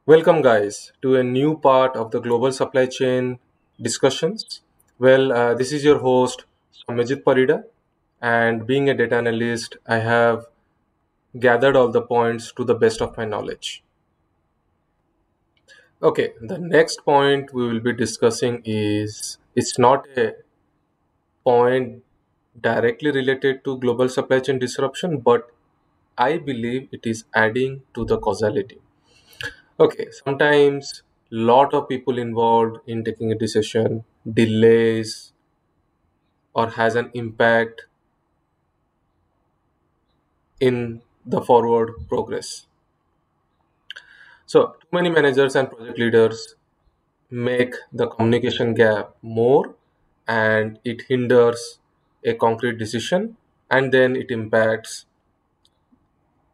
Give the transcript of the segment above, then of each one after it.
Welcome, guys, to a new part of the global supply chain discussions. This is your host, Samajit Parida, and being a data analyst, I have gathered all the points to the best of my knowledge. Okay, the next point we will be discussing is it's not a point directly related to global supply chain disruption, but I believe it is adding to the causality. Okay, sometimes lot of people involved in taking a decision delays or has an impact in the forward progress. So, too many managers and project leaders make the communication gap more and it hinders a concrete decision and then it impacts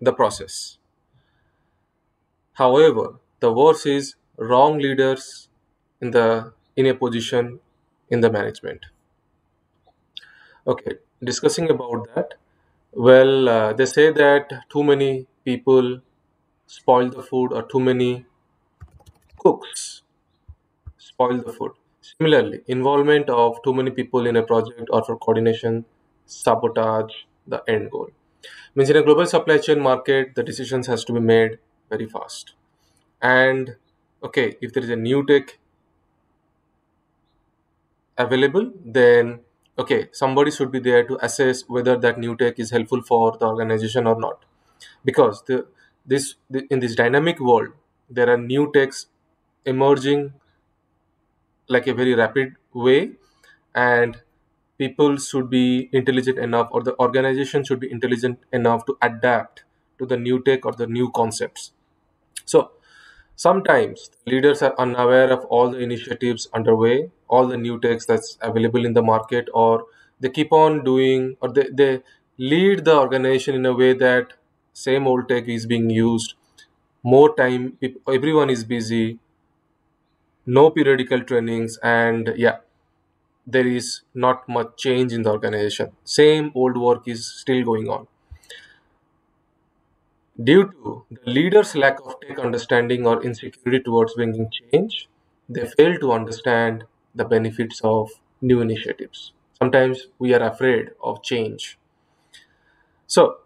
the process. However, the worst is wrong leaders in a position in the management. Okay, discussing about that. They say that too many people spoil the food, or too many cooks spoil the food. Similarly, involvement of too many people in a project or for coordination sabotage the end goal. Means in a global supply chain market, the decisions has to be made very fast. And okay, if there is a new tech available, then okay, somebody should be there to assess whether that new tech is helpful for the organization or not. Because in this dynamic world, there are new techs emerging like a very rapid way, and people should be intelligent enough, or the organization should be intelligent enough to adapt to the new tech or the new concepts. So sometimes leaders are unaware of all the initiatives underway, all the new techs that's available in the market, or they keep on doing, or they lead the organization in a way that same old tech is being used more time. Everyone is busy, no periodical trainings, and yeah, there is not much change in the organization. Same old work is still going on. Due to the leader's lack of tech understanding or insecurity towards bringing change, they fail to understand the benefits of new initiatives. Sometimes we are afraid of change. So,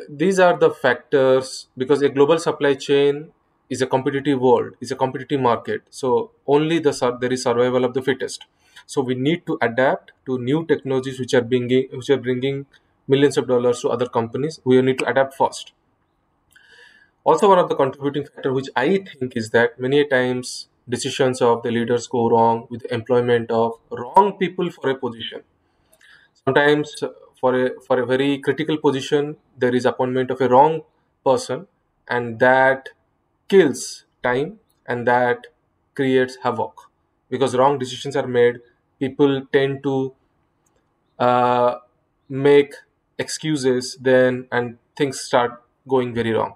these are the factors because a global supply chain is a competitive world, is a competitive market. So, only there is survival of the fittest. So, we need to adapt to new technologies which are bringing millions of dollars to other companies. We need to adapt fast. Also, one of the contributing factor which I think is that many times decisions of the leaders go wrong with the employment of wrong people for a position. Sometimes for a very critical position there is appointment of a wrong person, and that kills time and that creates havoc because wrong decisions are made. People tend to uh, make excuses then, and things start going very wrong.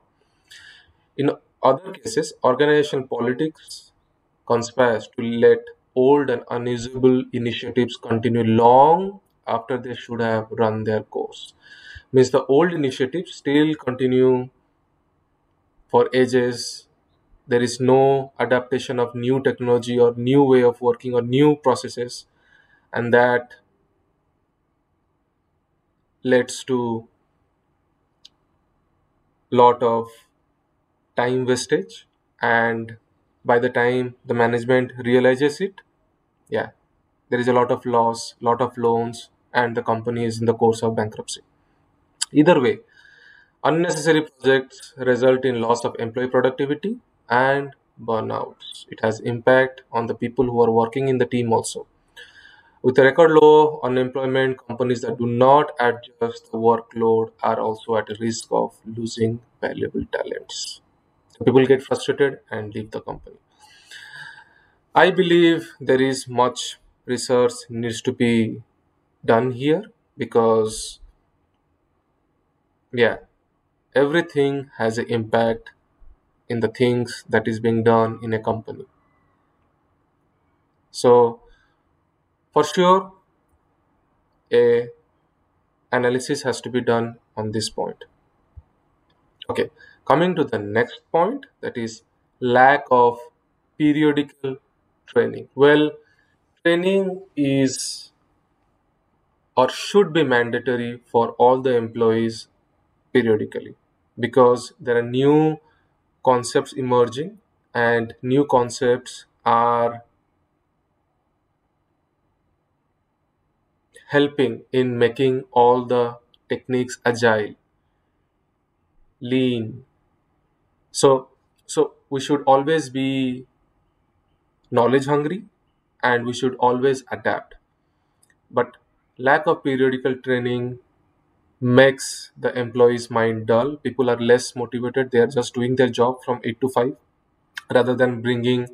In other cases, organizational politics conspires to let old and unusable initiatives continue long after they should have run their course. Means the old initiatives still continue for ages. There is no adaptation of new technology or new way of working or new processes, and that leads to lot of time wastage. And by the time the management realizes it, yeah, there is a lot of loss, lot of loans, and the company is in the course of bankruptcy. Either way, unnecessary projects result in loss of employee productivity and burnouts. It has impact on the people who are working in the team also. With a record low unemployment, companies that do not adjust the workload are also at a risk of losing valuable talents. So people get frustrated and leave the company. I believe there is much research needs to be done here because yeah, everything has an impact in the things that is being done in a company. So for sure, a analysis has to be done on this point. Okay, coming to the next point, that is lack of periodical training. Well, training is or should be mandatory for all the employees periodically, because there are new concepts emerging, and new concepts are helping in making all the techniques agile, lean. So so we should always be knowledge hungry, and we should always adapt. But lack of periodical training makes the employee's mind dull. People are less motivated. They are just doing their job from 8 to 5 rather than bringing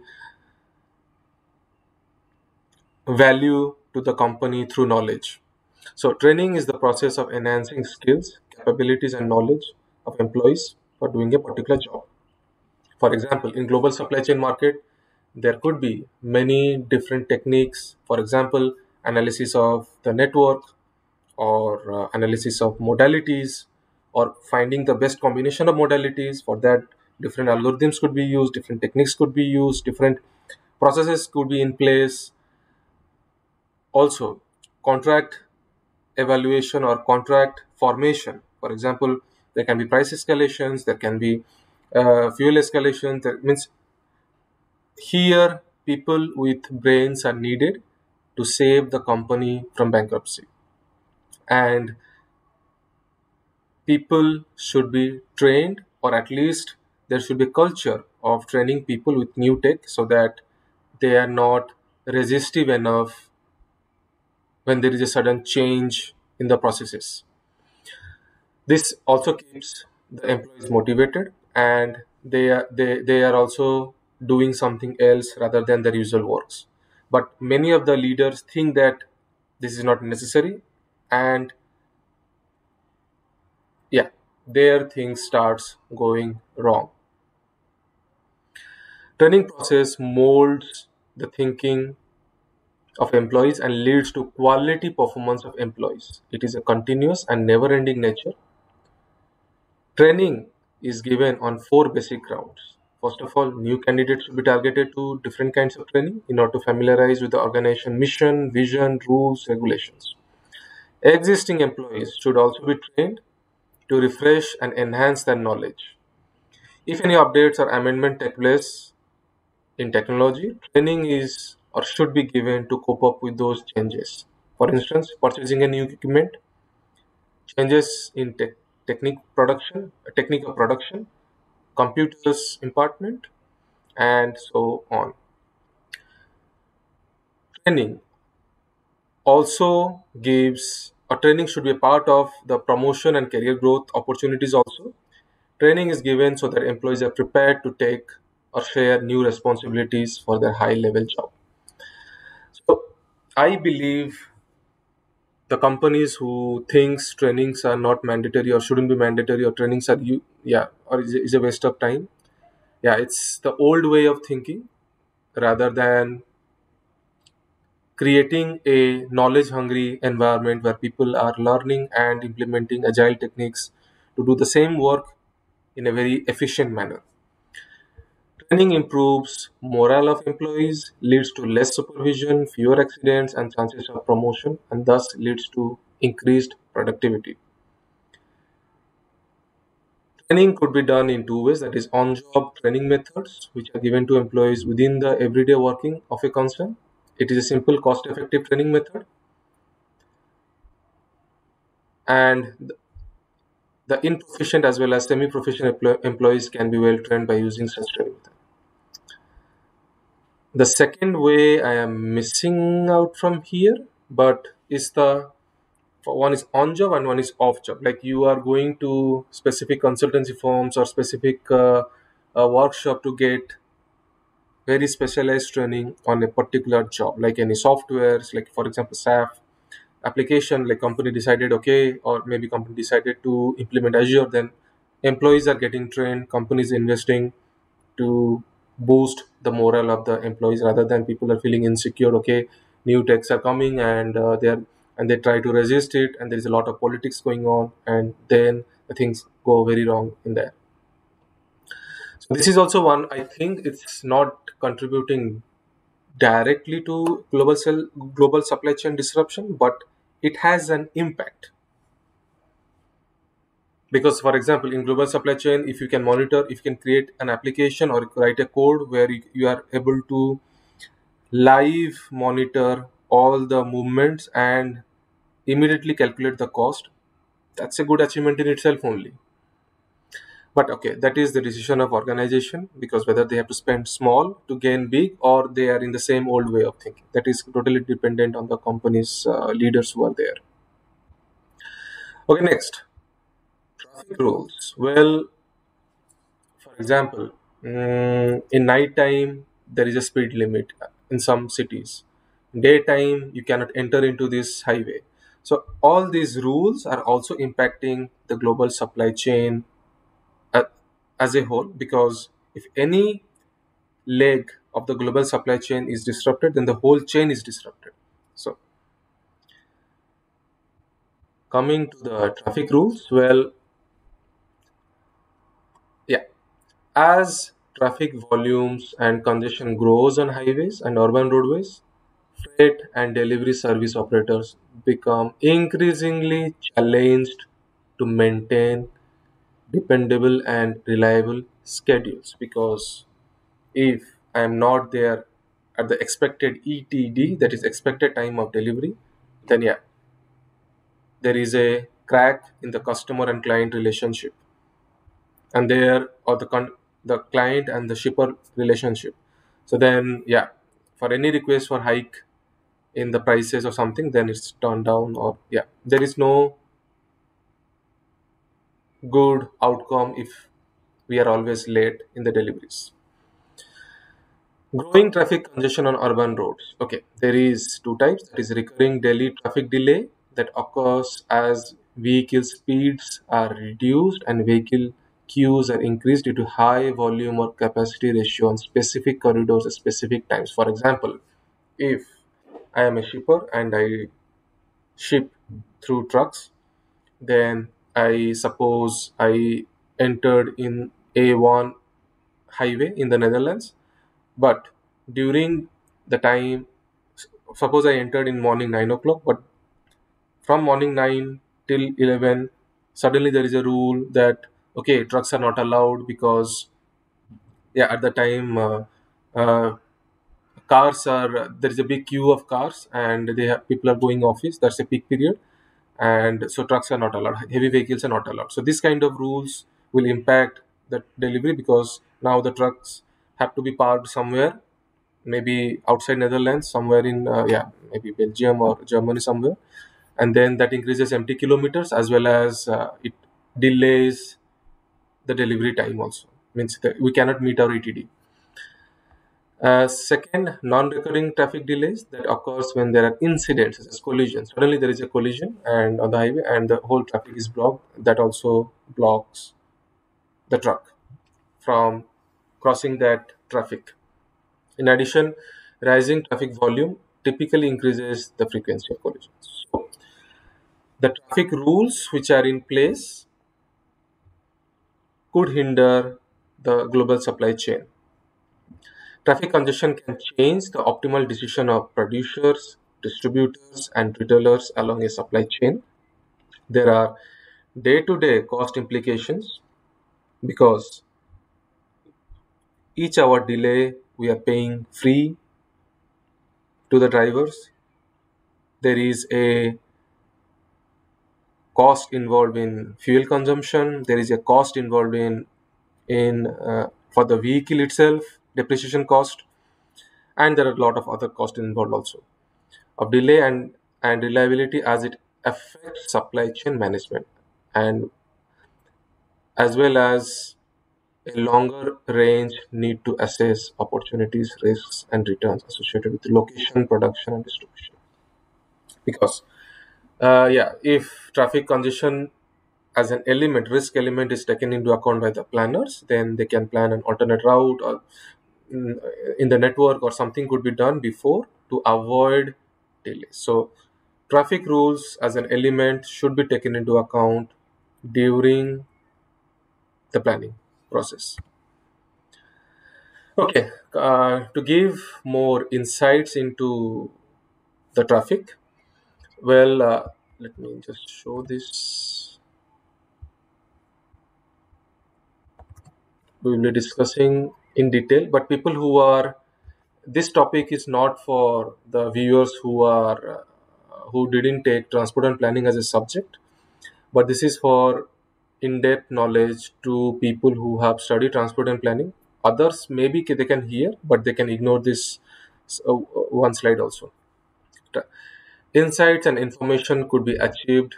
value to the company through knowledge. So, training is the process of enhancing skills, capabilities, and knowledge of employees for doing a particular job. For example, in global supply chain market, there could be many different techniques. For example, analysis of the network, or analysis of modalities, or finding the best combination of modalities. For that, different algorithms could be used, different techniques could be used, different processes could be in place. Also, contract evaluation or contract formation. For example, there can be price escalations, there can be fuel escalation. That means here people with brains are needed to save the company from bankruptcy. And people should be trained, or at least there should be a culture of training people with new tech so that they are not resistive enough when there is a sudden change in the processes. This also keeps the employees motivated, and they are also doing something else rather than their usual works. But many of the leaders think that this is not necessary, and yeah, their things starts going wrong. Training process molds the thinking of employees and leads to quality performance of employees. It is a continuous and never ending nature. Training is given on four basic grounds. First of all, new candidates should be targeted to different kinds of training in order to familiarize with the organization mission, vision, rules, regulations. Existing employees should also be trained to refresh and enhance their knowledge. If any updates or amendment take place in technology, training is or should be given to cope up with those changes. For instance, purchasing a new equipment, changes in technique of production, computers impartment, and so on. Training also gives a training should be a part of the promotion and career growth opportunities also. Training is given so that employees are prepared to take or share new responsibilities for their high level job. So I believe the companies who thinks trainings are not mandatory or shouldn't be mandatory, or trainings are you yeah or is a waste of time. Yeah, it's the old way of thinking rather than creating a knowledge hungry environment where people are learning and implementing agile techniques to do the same work in a very efficient manner. Training improves morale of employees, leads to less supervision, fewer accidents, and chances of promotion, and thus leads to increased productivity. Training could be done in two ways, that is, on job training methods, which are given to employees within the everyday working of a concern. It is a simple, cost effective training method, and the inproficient as well as semi proficient employees can be well trained by using such training method. The second way I am missing out from here, but is the one is on job and one is off job. Like you are going to specific consultancy firms or specific workshop to get very specialized training on a particular job, like any softwares, like for example SAF application. Like company decided, okay, or maybe company decided to implement Azure, then employees are getting trained, companies investing to boost the morale of the employees rather than people are feeling insecure. Okay, new techs are coming, and they try to resist it, and there is a lot of politics going on, and then the things go very wrong in there. So this is also one, I think it's not contributing directly to global supply chain disruption, but it has an impact. Because, for example, in global supply chain, if you can monitor, if you can create an application or write a code where you are able to live monitor all the movements and immediately calculate the cost, that's a good achievement in itself only. But okay, that is the decision of organization, because whether they have to spend small to gain big, or they are in the same old way of thinking, that is totally dependent on the company's leaders who are there. Okay, next, traffic rules. Well, for example, in night time there is a speed limit in some cities. Daytime you cannot enter into this highway. So all these rules are also impacting the global supply chain uh, as a whole, because if any leg of the global supply chain is disrupted, then the whole chain is disrupted. So coming to the traffic rules, well, yeah, as traffic volumes and congestion grows on highways and urban roadways, freight and delivery service operators become increasingly challenged to maintain dependable and reliable schedules, because if I am not there at the expected ETD, that is expected time of delivery, then yeah, there is a crack in the customer and client relationship, and there, or the client and the shipper relationship. So then yeah, for any request for hike in the prices or something, then it's turned down, or yeah, there is no good outcome if we are always late in the deliveries. Growing traffic congestion on urban roads. Okay, there is two types. That is recurring daily traffic delay that occurs as vehicle speeds are reduced and vehicle queues are increased due to high volume or capacity ratio on specific corridors at specific times. For example, if I am a shipper and I ship through trucks, then I suppose I entered in A1 highway in the Netherlands, but during the time, suppose I entered in morning 9 o'clock, but from morning 9 till 11, suddenly there is a rule that okay, trucks are not allowed, because yeah, at the time uh, cars are, there is a big queue of cars and they have, people are going office, that's a peak period, and so trucks are not allowed, heavy vehicles are not allowed. So this kind of rules will impact the delivery, because now the trucks have to be parked somewhere, maybe outside Netherlands, somewhere in yeah, maybe Belgium or Germany somewhere, and then that increases empty kilometers, as well as it delays the delivery time also, means that we cannot meet our ETD. Second, non-recurring traffic delays that occurs when there are incidents such as collisions. Suddenly there is a collision and on the highway and the whole traffic is blocked. That also blocks the truck from crossing that traffic. In addition, rising traffic volume typically increases the frequency of collisions. So the traffic rules which are in place could hinder the global supply chain. Traffic congestion can change the optimal decision of producers, distributors, and retailers along a supply chain. There are day to day cost implications, because each hour delay we are paying free to the drivers. There is a cost involved in fuel consumption. There is a cost involved in for the vehicle itself, depreciation cost, and there are a lot of other costs involved also of delay and reliability, as it affects supply chain management, and as well as a longer range need to assess opportunities, risks, and returns associated with location, production, and distribution. Because yeah, if traffic congestion as an element, risk element is taken into account by the planners, then they can plan an alternate route, or mm, in the network, or something could be done before to avoid delays. So traffic rules as an element should be taken into account during the planning process. Okay, to give more insights into the traffic, well, let me just show this. We will be discussing in detail, but people who are, this topic is not for the viewers who didn't take transport and planning as a subject, but this is for in-depth knowledge to people who have studied transport and planning. Others maybe they can hear, but they can ignore this one slide also. Insights and information could be achieved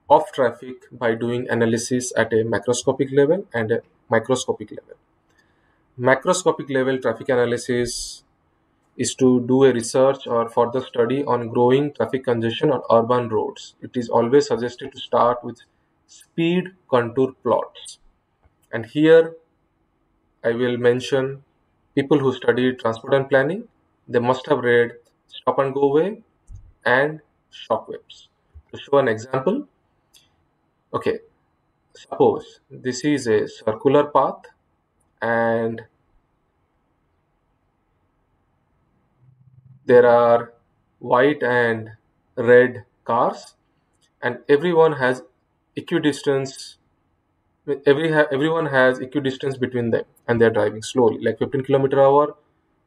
of traffic by doing analysis at a macroscopic level and a microscopic level. Macroscopic level traffic analysis is to do a research or further study on growing traffic congestion on urban roads. It is always suggested to start with speed contour plots. And here I will mention people who study transport and planning, they must have read Stop and Go Way and Shockwaves. To show an example, okay, suppose this is a circular path and there are white and red cars and everyone has equidistance everyone has equidistance between them and they're driving slowly like 15 km/h,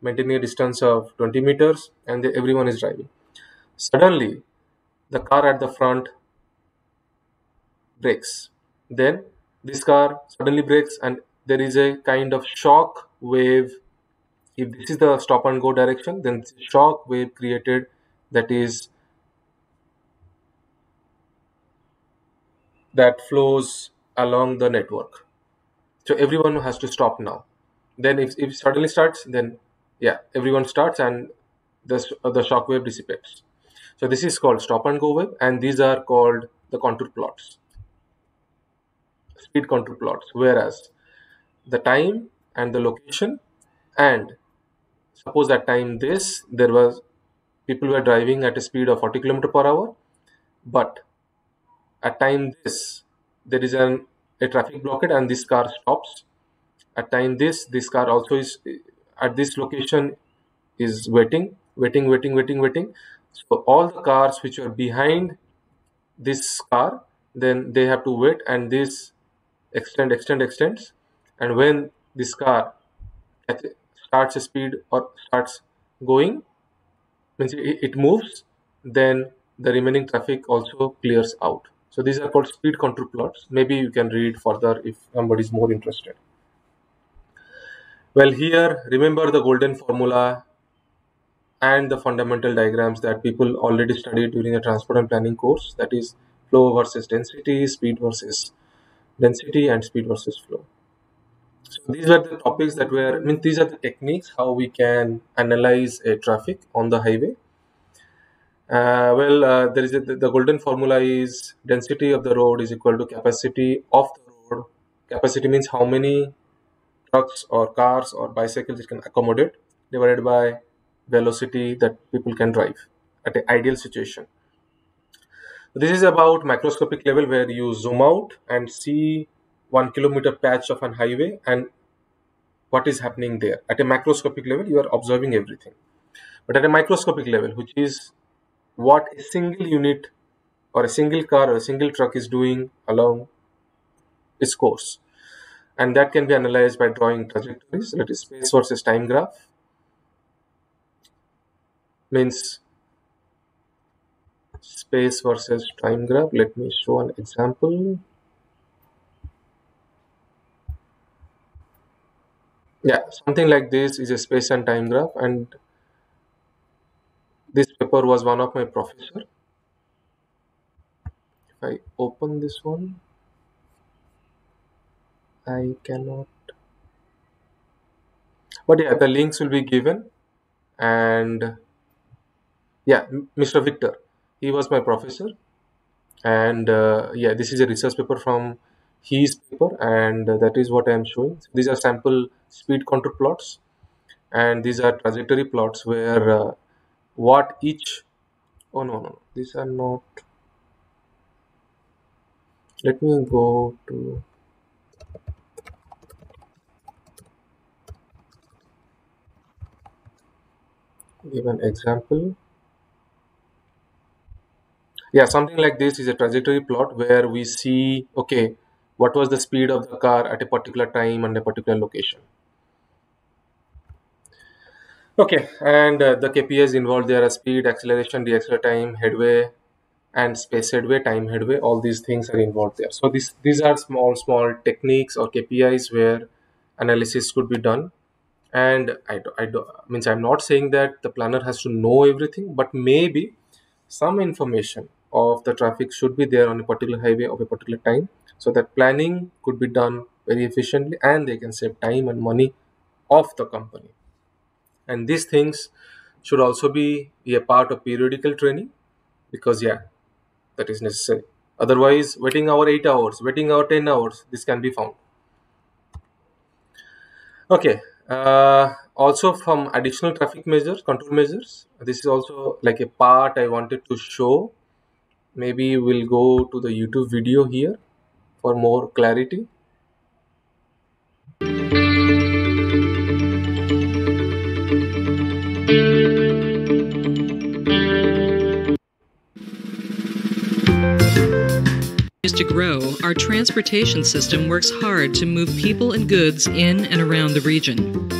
maintaining a distance of 20 meters, and everyone is driving. Suddenly the car at the front brakes. Then this car suddenly brakes and there is a kind of shock wave. If this is the stop and go direction, then shock wave created, that is, that flows along the network. So everyone has to stop now. Then if it suddenly starts, then yeah, everyone starts and the shock wave dissipates. So this is called stop and go wave, and these are called the contour plots, speed contour plots. Whereas the time and the location, and suppose at time this there was people were driving at a speed of 40 km/h, but at time this there is a traffic blockade and this car stops. At time this car also is at this location is waiting. So all the cars which are behind this car, then they have to wait, and this extends. And when this car starts a speed or starts going, means it moves, then the remaining traffic also clears out. So these are called speed contour plots. Maybe you can read further if somebody is more interested. Well, here remember the golden formula and the fundamental diagrams that people already studied during a transport and planning course, that is flow versus density, speed versus density, and speed versus flow. So these were the topics that were, I mean, these are the techniques how we can analyze a traffic on the highway. There is the golden formula is density of the road is equal to capacity of the road. Capacity means how many trucks or cars or bicycles it can accommodate, divided by velocity that people can drive at an ideal situation. This is about macroscopic level where you zoom out and see 1 kilometer patch of an highway and what is happening there. At a macroscopic level, you are observing everything. But at a microscopic level, which is what a single unit or a single car or a single truck is doing along its course. And that can be analyzed by drawing trajectories, that is space versus time graph. Means space versus time graph. Let me show an example. Yeah, something like this is a space and time graph, and this paper was one of my professor. If I open this one, I cannot. But yeah, the links will be given, and yeah, Mr. Victor, he was my professor, and yeah, this is a research paper from his paper, and that is what I am showing. So these are sample speed contour plots, and these are trajectory plots where what each. Oh no, these are not. Let me go to. Give an example. Yeah, something like this is a trajectory plot where we see, okay, what was the speed of the car at a particular time and a particular location. Okay, and the KPIs involved there are speed, acceleration, deacceleration time, headway, and space headway, time headway. All these things are involved there. So these are small techniques or KPIs where analysis could be done. And means I'm not saying that the planner has to know everything, but maybe some information of the traffic should be there on a particular highway of a particular time, so that planning could be done very efficiently and they can save time and money of the company. And these things should also be a part of periodical training, because yeah, that is necessary. Otherwise, waiting hour 8 hours, waiting hour 10 hours, this can be found. Okay. Also, from additional traffic measures, control measures, this is also like a part I wanted to show. Maybe we'll go to the YouTube video here for more clarity. To grow, our transportation system works hard to move people and goods in and around the region,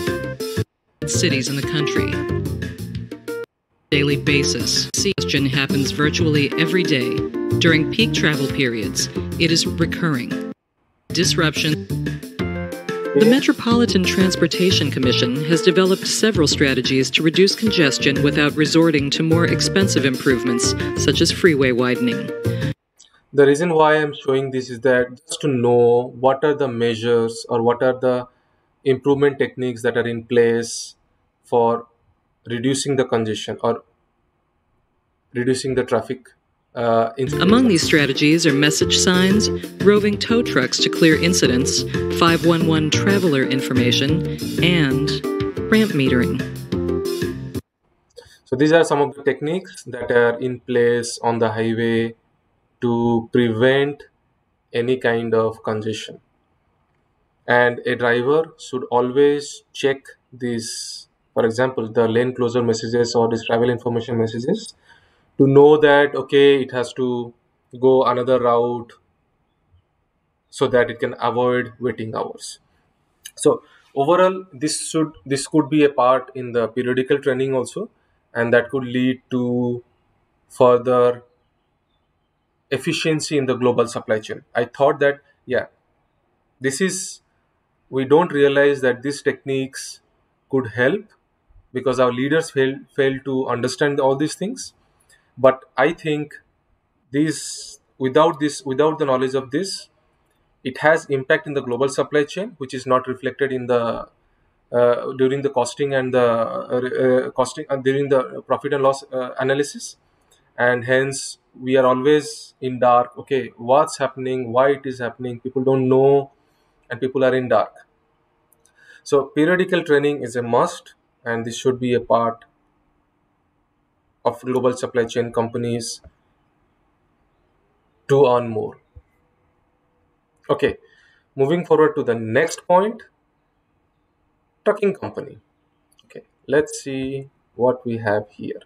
cities in the country. Daily basis. Congestion happens virtually every day. During peak travel periods, it is recurring. Disruption. The Metropolitan Transportation Commission has developed several strategies to reduce congestion without resorting to more expensive improvements, such as freeway widening. The reason why I'm showing this is that just to know what are the measures or what are the improvement techniques that are in place for reducing the congestion or reducing the traffic Among these strategies are message signs, roving tow trucks to clear incidents, 511 traveler information, and ramp metering. So these are some of the techniques that are in place on the highway to prevent any kind of congestion. And a driver should always check these, for example, the lane closure messages or these travel information messages, to know that okay, it has to go another route so that it can avoid waiting hours. So overall, this could be a part in the periodical training also, and that could lead to further efficiency in the global supply chain. I thought that yeah, this is, we don't realize that these techniques could help because our leaders fail to understand all these things. But I think without the knowledge of this, it has impact in the global supply chain, which is not reflected in the during the costing and the costing during the profit and loss analysis. And hence we are always in dark, okay, what's happening, why it is happening, people don't know, and people are in dark. So periodical training is a must, and this should be a part of global supply chain companies to earn more. Okay, moving forward to the next point, trucking company. Okay, let's see what we have here.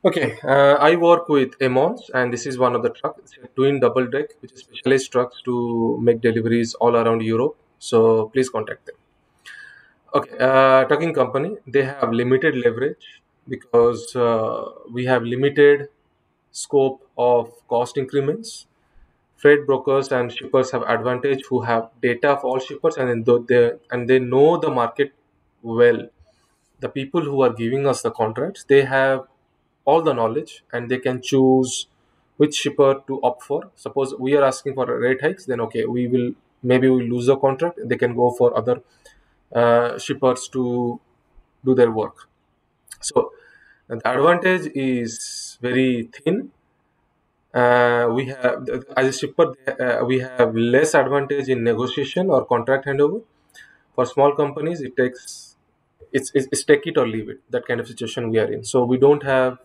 Okay, I work with Emons, and this is one of the trucks. It's a twin double deck, which is specialized trucks to make deliveries all around Europe. So please contact them. Okay, trucking company. They have limited leverage because we have limited scope of cost increments. Freight brokers and shippers have advantage who have data of all shippers, and they know the market well. The people who are giving us the contracts, they have all the knowledge and they can choose which shipper to opt for. Suppose we are asking for rate hikes, then okay, we will maybe we lose the contract. They can go for other shippers to do their work. So the advantage is very thin. We have, as a shipper, we have less advantage in negotiation or contract handover. For small companies, it takes it's take it or leave it, that kind of situation we are in. So we don't have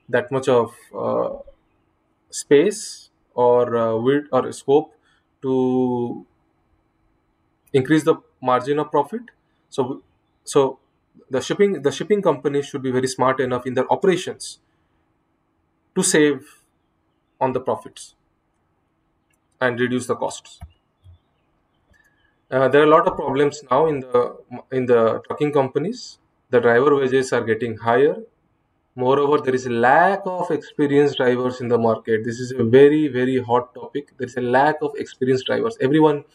that much of space or width or scope to increase the margin of profit. So The shipping companies should be very smart enough in their operations to save on the profits and reduce the costs. There are a lot of problems now in the trucking companies. The driver wages are getting higher. Moreover, there is a lack of experienced drivers in the market. This is a very, very hot topic. There is a lack of experienced drivers. Everyone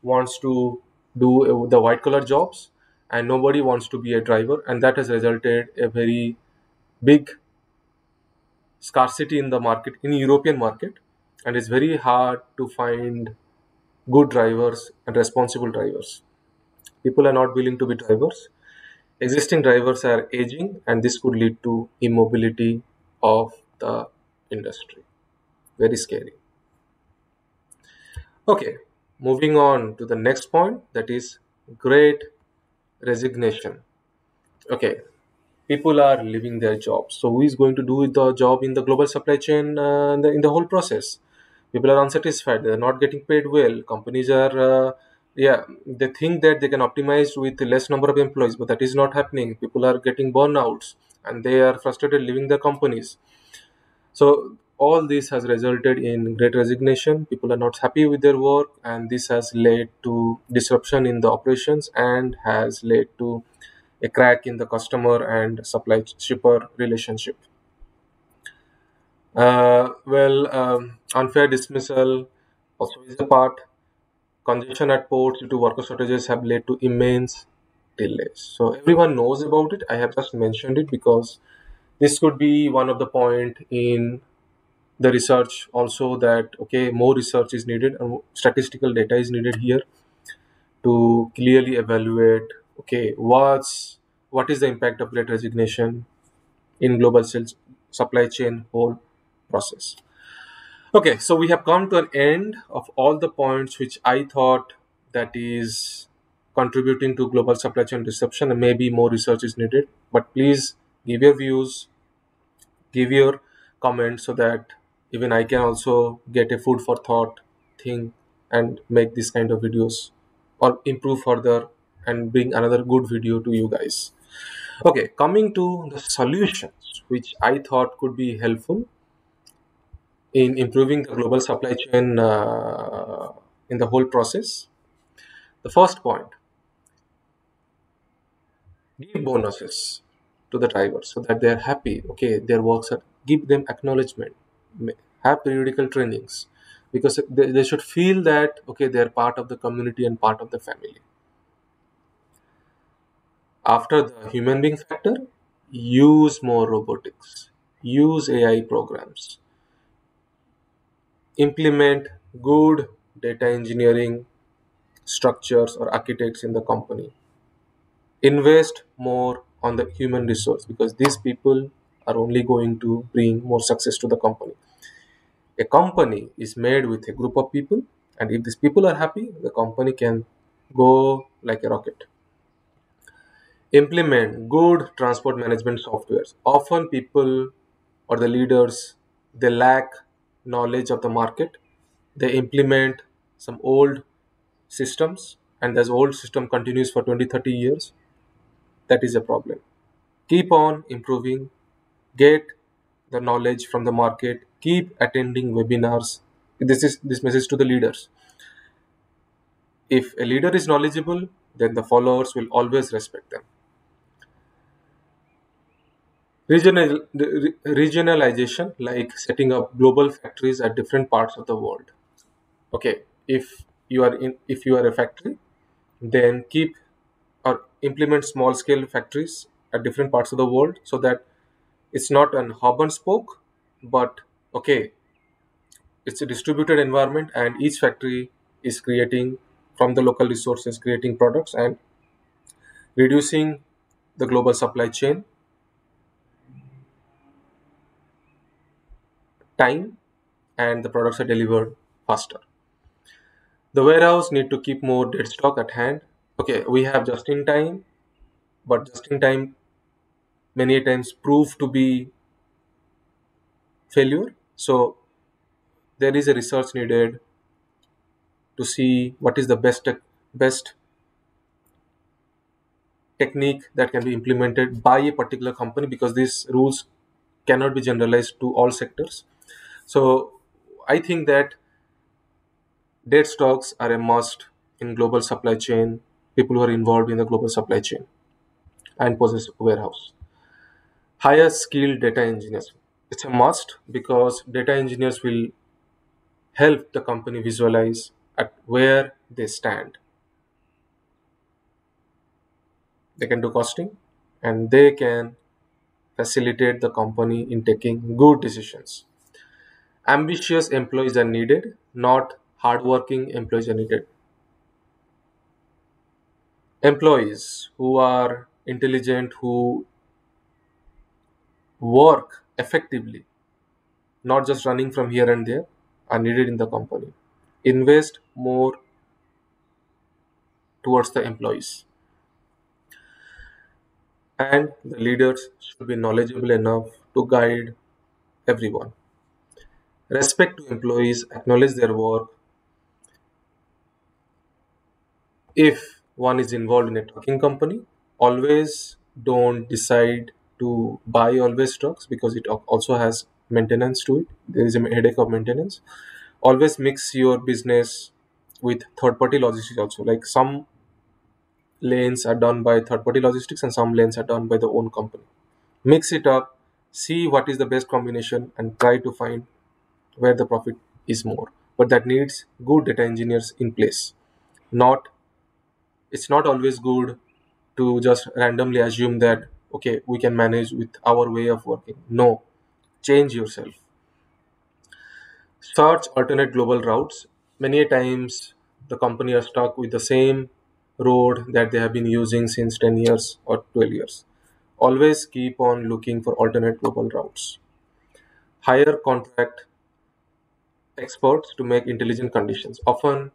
wants to do the white collar jobs, and nobody wants to be a driver, and that has resulted a very big scarcity in the market, in European market, and it's very hard to find good drivers and responsible drivers. People are not willing to be drivers. Existing drivers are aging, and this could lead to immobility of the industry. Very scary. Okay, moving on to the next point, that is great resignation. Okay, people are leaving their jobs. So who is going to do the job in the global supply chain in the whole process? People are unsatisfied. They're not getting paid well. Companies are, yeah, they think that they can optimize with less number of employees, but that is not happening. People are getting burnouts, and they are frustrated leaving their companies. So all this has resulted in great resignation. People are not happy with their work, and this has led to disruption in the operations and has led to a crack in the customer and supply shipper relationship. Unfair dismissal also is a part. Congestion at ports due to worker shortages have led to immense delays. So everyone knows about it. I have just mentioned it because this could be one of the point in the research also, that okay, more research is needed and statistical data is needed here to clearly evaluate, okay, what is the impact of great resignation in global sales supply chain whole process. Okay, so we have come to an end of all the points which I thought that is contributing to global supply chain disruption, and maybe more research is needed. But please give your views, give your comments, so that even I can also get a food for thought thing and make this kind of videos or improve further and bring another good video to you guys. Okay, coming to the solutions which I thought could be helpful in improving the global supply chain in the whole process. The first point, give bonuses to the drivers so that they are happy. Okay, their works are, give them acknowledgement, have periodical trainings, because they should feel that okay, they are part of the community and part of the family. After the human being factor, use more robotics, use AI programs, implement good data engineering structures or architects in the company. Invest more on the human resource, because these people are only going to bring more success to the company. A company is made with a group of people, and if these people are happy, the company can go like a rocket. Implement good transport management softwares. Often people or the leaders, they lack knowledge of the market. They implement some old systems, and this old system continues for 20-30 years. That is a problem. Keep on improving, get the knowledge from the market, keep attending webinars. This message to the leaders. If a leader is knowledgeable, then the followers will always respect them. Regionalization, like setting up global factories at different parts of the world. Okay, if you are a factory, then keep or implement small scale factories at different parts of the world, so that it's not an hub and spoke, but okay, it's a distributed environment, and each factory is creating from the local resources, creating products and reducing the global supply chain time, and the products are delivered faster. The warehouse need to keep more dead stock at hand. Okay, we have just in time, but just in time many times prove to be failure. So there is a research needed to see what is the best technique that can be implemented by a particular company, because these rules cannot be generalized to all sectors. So I think that dead stocks are a must in global supply chain, people who are involved in the global supply chain and possess warehouse. Hire skilled data engineers. It's a must because data engineers will help the company visualize at where they stand. They can do costing and they can facilitate the company in taking good decisions. Ambitious employees are needed, not hardworking employees are needed. Employees who are intelligent, who work effectively, not just running from here and there, are needed in the company. Invest more towards the employees. And the leaders should be knowledgeable enough to guide everyone. Respect to employees, acknowledge their work. If one is involved in a trucking company, always don't decide to buy always trucks, because it also has maintenance to it. There is a headache of maintenance. Always mix your business with third party logistics also. Like some lanes are done by third party logistics and some lanes are done by the own company. Mix it up, see what is the best combination, and try to find where the profit is more. But that needs good data engineers in place. Not It's not always good to just randomly assume that okay, we can manage with our way of working. No, change yourself. Search alternate global routes. Many a times the company are stuck with the same road that they have been using since 10 years or 12 years. Always keep on looking for alternate global routes. Hire contract experts to make intelligent conditions. Often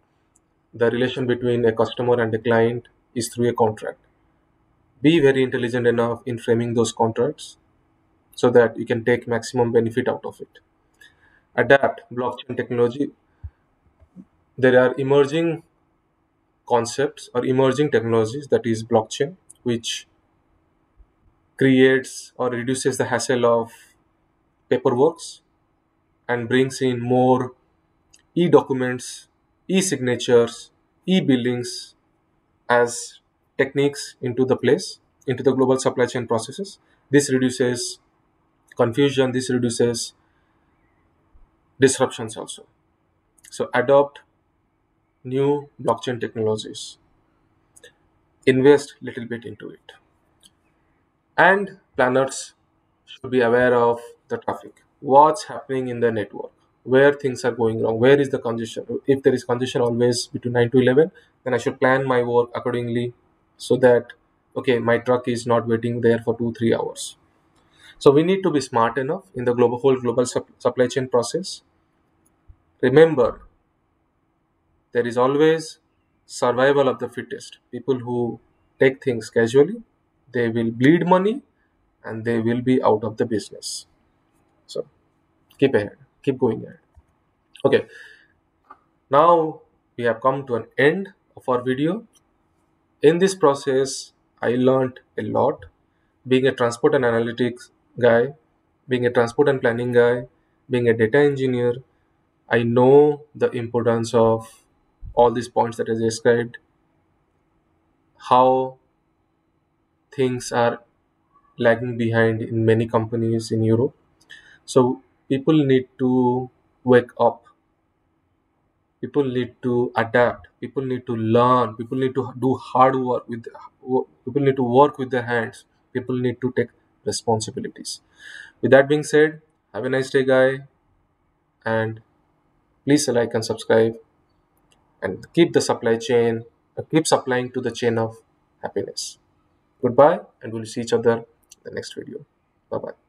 the relation between a customer and a client is through a contract. Be very intelligent enough in framing those contracts so that you can take maximum benefit out of it. Adapt blockchain technology. There are emerging concepts or emerging technologies, that is blockchain, which creates or reduces the hassle of paperworks and brings in more e-documents, e-signatures, e-billings as techniques into the place, into the global supply chain processes. This reduces confusion, this reduces disruptions also. So adopt new blockchain technologies, invest little bit into it. And planners should be aware of the traffic, what's happening in the network, where things are going wrong, where is the congestion. If there is congestion always between 9 to 11, then I should plan my work accordingly, so that okay, my truck is not waiting there for 2 3 hours. So we need to be smart enough in the global supply chain process. Remember, there is always survival of the fittest. People who take things casually, they will bleed money and they will be out of the business. So keep ahead, keep going ahead. Okay, now we have come to an end of our video. In this process, I learned a lot. Being a transport and analytics guy, being a transport and planning guy, being a data engineer, I know the importance of all these points that I described, how things are lagging behind in many companies in Europe. So people need to wake up. People need to adapt. People need to learn. People need to do hard work with. People need to work with their hands. People need to take responsibilities. With that being said, have a nice day, guy, and please like and subscribe and keep the supply chain. Keep supplying to the chain of happiness. Goodbye, and we'll see each other in the next video. Bye bye.